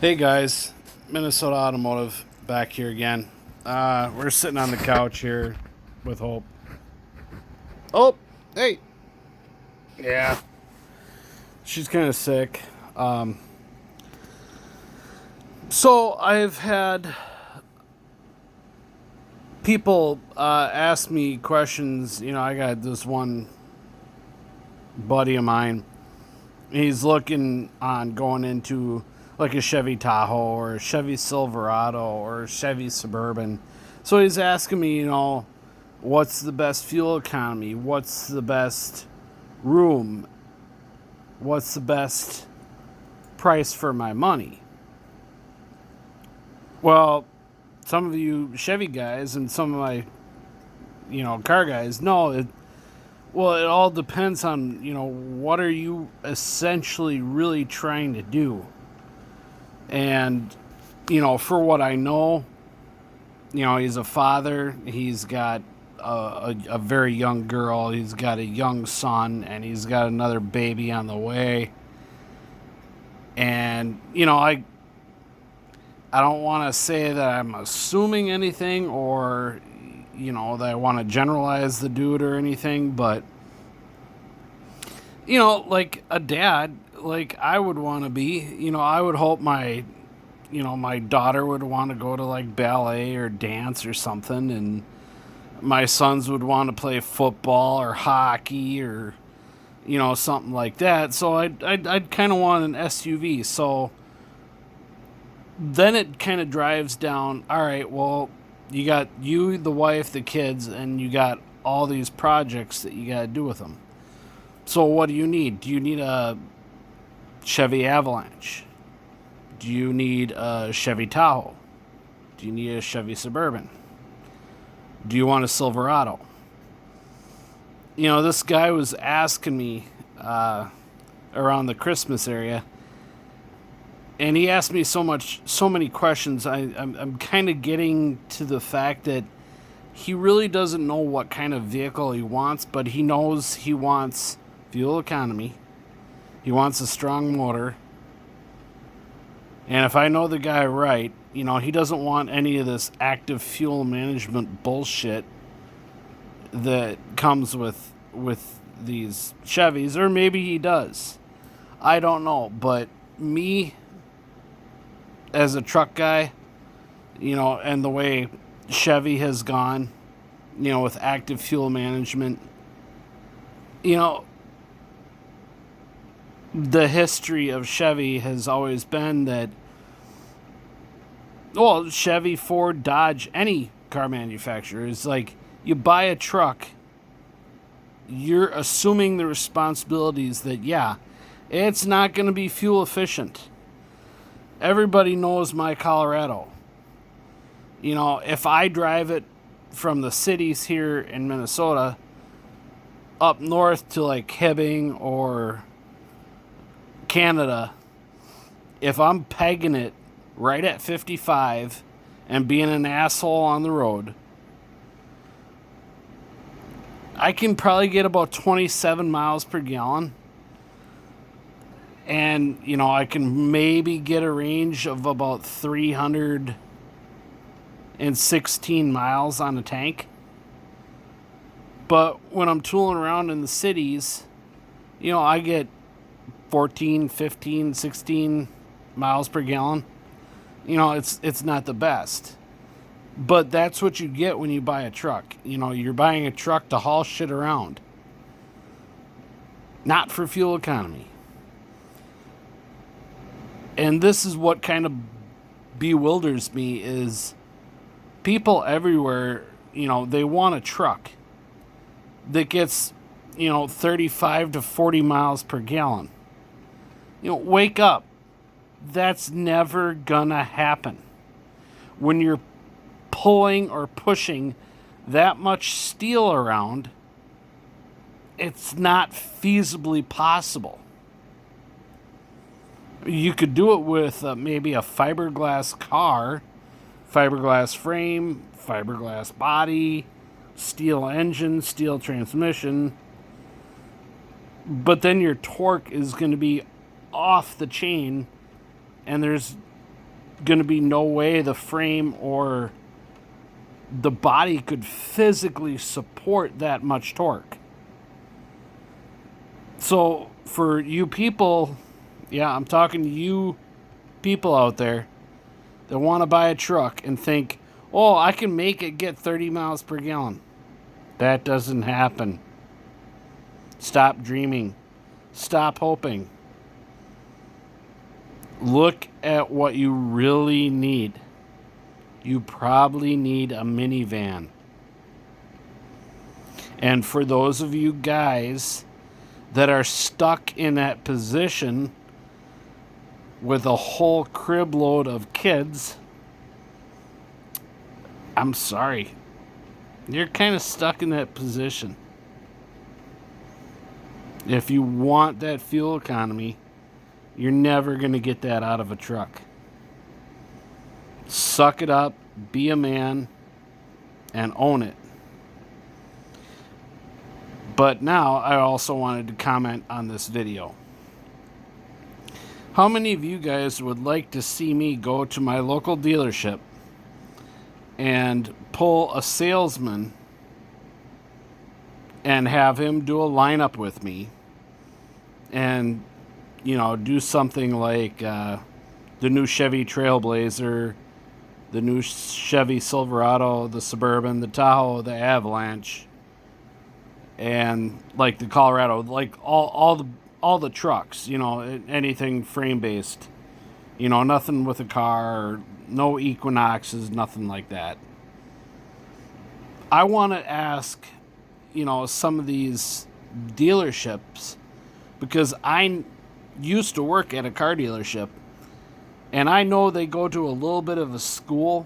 Hey guys, Minnesota Automotive back here again. We're sitting on the couch here with Hope. Oh, hey, yeah, she's kind of sick. Um, so I've had people ask me questions. I got this one buddy of mine. He's looking on going into like a Chevy Tahoe or a Chevy Silverado or a Chevy Suburban. So he's asking me, what's the best fuel economy? What's the best room? What's the best price for my money? Well, some of you Chevy guys and some of my, car guys know it. Well, it all depends on, what are you essentially really trying to do? And, for what I know, he's a father. He's got a very young girl. He's got a young son, and he's got another baby on the way. And I don't want to say that I'm assuming anything or that I want to generalize the dude or anything, but like a dad, like I would want to be. I would hope my daughter would want to go to like ballet or dance or something, and my sons would want to play football or hockey or something like that. So I'd kind of want an SUV. So then it kind of drives down. All right, well, you got you, the wife, the kids, and you got all these projects that you got to do with them. So what do you need? Do you need a Chevy Avalanche? Do you need a Chevy Tahoe? Do you need a Chevy Suburban? Do you want a Silverado? This guy was asking me around the Christmas area, and he asked me so many questions. I'm kind of getting to the fact that he really doesn't know what kind of vehicle he wants, but he knows he wants fuel economy. He wants a strong motor. And if I know the guy right, he doesn't want any of this active fuel management bullshit that comes with these Chevys, or maybe he does. I don't know, but me as a truck guy, and the way Chevy has gone, with active fuel management, you know, the history of Chevy has always been that, well, Chevy, Ford, Dodge, any car manufacturer is like you buy a truck, you're assuming the responsibilities that, yeah, it's not going to be fuel efficient. Everybody knows my Colorado. If I drive it from the cities here in Minnesota up north to like Hibbing or Canada, if I'm pegging it right at 55 and being an asshole on the road, I can probably get about 27 miles per gallon. And, I can maybe get a range of about 316 miles on a tank. But when I'm tooling around in the cities, I get 14, 15, 16 miles per gallon. It's not the best. But that's what you get when you buy a truck. You're buying a truck to haul shit around, not for fuel economy. And this is what kind of bewilders me is people everywhere, they want a truck that gets, 35 to 40 miles per gallon. Wake up. That's never gonna happen. When you're pulling or pushing that much steel around, it's not feasibly possible. You could do it with maybe a fiberglass car, fiberglass frame, fiberglass body, steel engine, steel transmission. But then your torque is going to be off the chain, and there's going to be no way the frame or the body could physically support that much torque. So for you people, yeah, I'm talking to you people out there that want to buy a truck and think, oh, I can make it get 30 miles per gallon. That doesn't happen. Stop dreaming. Stop hoping. Look at what you really need. You probably need a minivan. And for those of you guys that are stuck in that position with a whole crib load of kids, I'm sorry. You're kind of stuck in that position. If you want that fuel economy, you're never going to get that out of a truck. Suck it up, be a man, and own it. But now I also wanted to comment on this video. How many of you guys would like to see me go to my local dealership and pull a salesman and have him do a lineup with me and, you know, do something like the new Chevy Trailblazer, the new Chevy Silverado, the Suburban, the Tahoe, the Avalanche, and like the Colorado, like all the trucks, you know, anything frame based, you know, nothing with a car, no Equinoxes, nothing like that. I want to ask, you know, some of these dealerships, because I used to work at a car dealership, and I know they go to a little bit of a school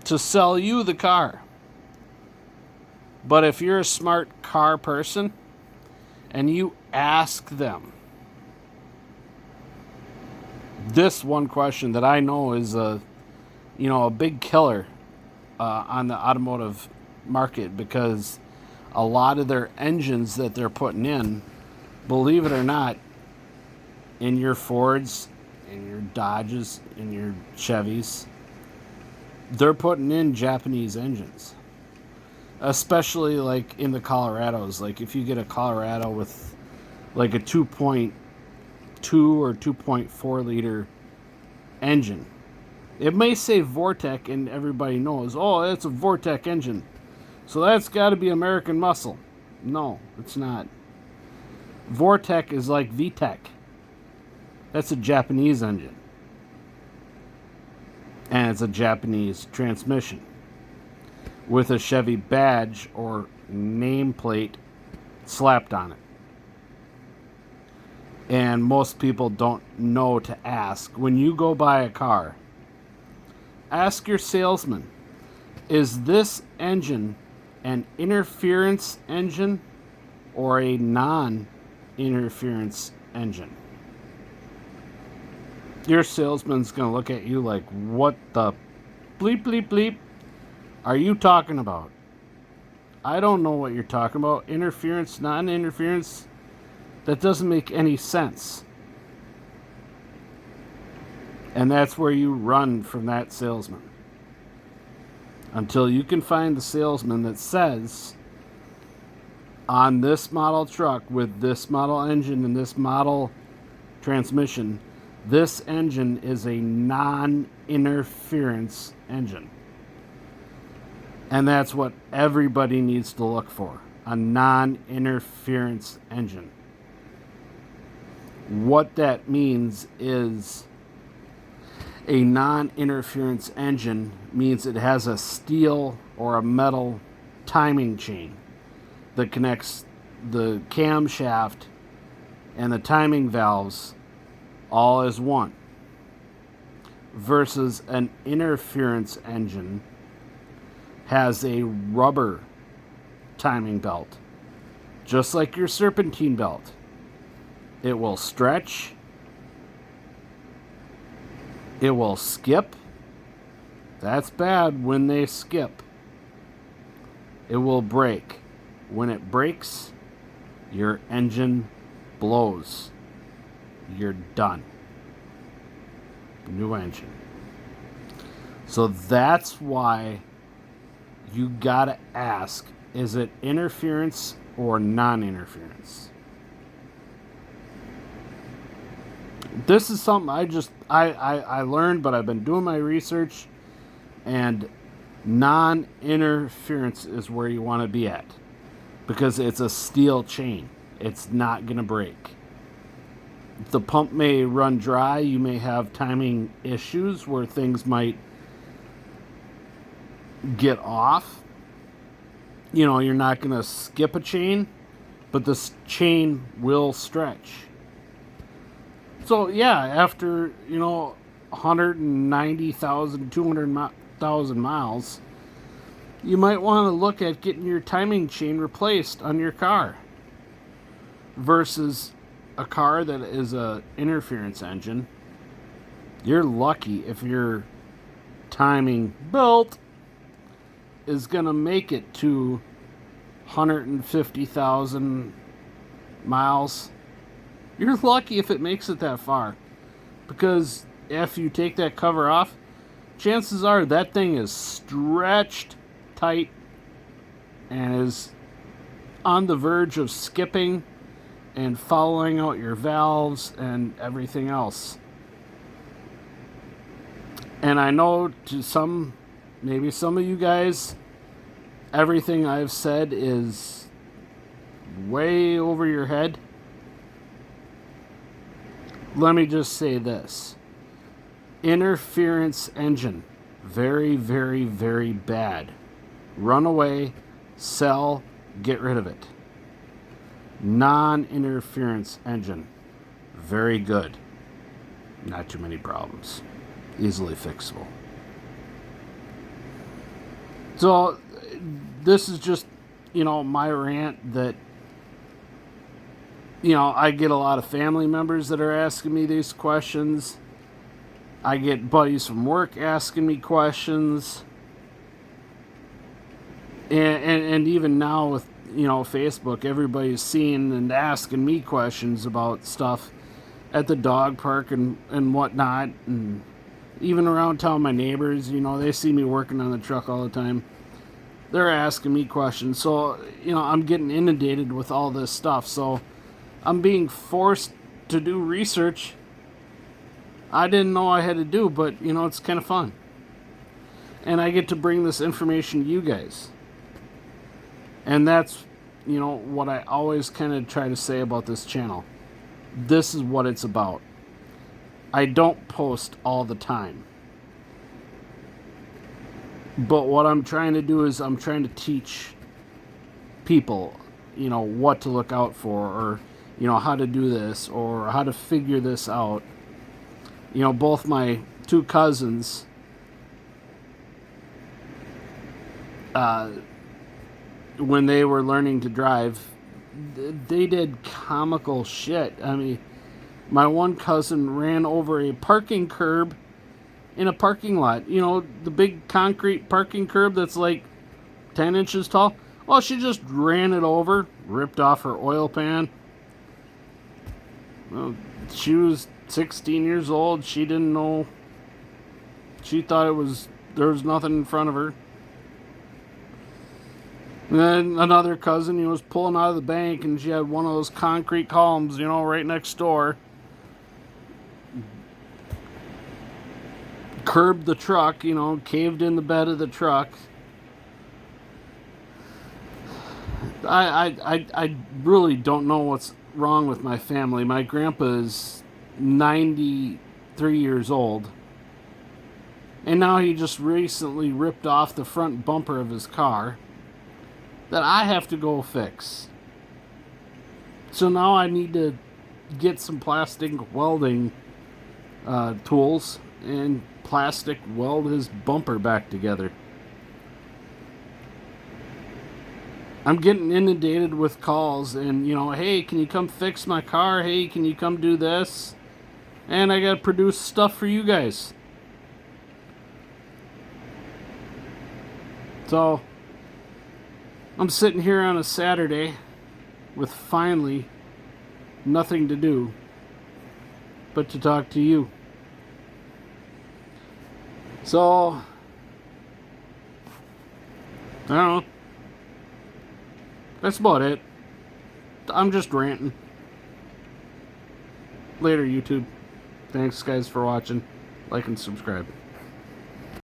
to sell you the car. But if you're a smart car person and you ask them this one question that I know is a big killer on the automotive market, because a lot of their engines that they're putting in, believe it or not, in your Fords, in your Dodges, in your Chevys, they're putting in Japanese engines. Especially like in the Colorados. Like if you get a Colorado with like a 2.2 or 2.4 liter engine, it may say Vortec and everybody knows, oh, it's a Vortec engine, so that's got to be American muscle. No, it's not. Vortec is like VTEC. That's a Japanese engine. And it's a Japanese transmission with a Chevy badge or nameplate slapped on it. And most people don't know to ask. When you go buy a car, ask your salesman, is this engine an interference engine or a non-interference engine? Your salesman's going to look at you like, what the bleep, bleep, bleep are you talking about? I don't know what you're talking about. Interference, non-interference, that doesn't make any sense. And that's where you run from that salesman. Until you can find the salesman that says, on this model truck with this model engine and this model transmission, this engine is a non-interference engine. And that's what everybody needs to look for, a non-interference engine. What that means is a non-interference engine means it has a steel or a metal timing chain that connects the camshaft and the timing valves all as one, versus an interference engine has a rubber timing belt, just like your serpentine belt. It will stretch, it will skip. That's bad when they skip. It will break. When it breaks, your engine blows. You're done. New engine. So that's why you gotta ask, is it interference or non-interference? This is something I learned, but I've been doing my research, and non-interference is where you want to be at, because it's a steel chain. It's not going to break. The pump may run dry. You may have timing issues where things might get off. You know, you're not going to skip a chain, but this chain will stretch. So yeah, after 190,000, 200,000 miles, you might want to look at getting your timing chain replaced on your car, versus a car that is a interference engine. You're lucky if your timing belt is gonna make it to 150,000 miles. You're lucky if it makes it that far, because if you take that cover off, chances are that thing is stretched tight and is on the verge of skipping and following out your valves and everything else. And I know maybe some of you guys, everything I've said is way over your head. Let me just say this. Interference engine. Very, very, very bad. Run away, sell, get rid of it. Non-interference engine. Very good. Not too many problems. Easily fixable. So, this is just, my rant that, I get a lot of family members that are asking me these questions. I get buddies from work asking me questions. And even now with, Facebook, everybody's seeing and asking me questions about stuff at the dog park and whatnot. And even around town, my neighbors, they see me working on the truck all the time. They're asking me questions. So, I'm getting inundated with all this stuff. So, I'm being forced to do research I didn't know I had to do, but, it's kind of fun. And I get to bring this information to you guys. And that's, what I always kind of try to say about this channel. This is what it's about. I don't post all the time. But what I'm trying to do is I'm trying to teach people, what to look out for, or, how to do this, or how to figure this out. Both my two cousins, when they were learning to drive, they did comical shit. I mean, my one cousin ran over a parking curb in a parking lot. The big concrete parking curb that's like 10 inches tall. Well, she just ran it over, ripped off her oil pan. Well, she was 16 years old. She didn't know. She thought there was nothing in front of her. And then another cousin, was pulling out of the bank, and she had one of those concrete columns, right next door. Curbed the truck, caved in the bed of the truck. I really don't know what's wrong with my family. My grandpa is 93 years old. And now he just recently ripped off the front bumper of his car that I have to go fix. So now I need to get some plastic welding tools and plastic weld his bumper back together. I'm getting inundated with calls and, hey, can you come fix my car? Hey, can you come do this? And I got to produce stuff for you guys. So, I'm sitting here on a Saturday with finally nothing to do but to talk to you. So, I don't know. That's about it. I'm just ranting. Later, YouTube. Thanks, guys, for watching. Like and subscribe.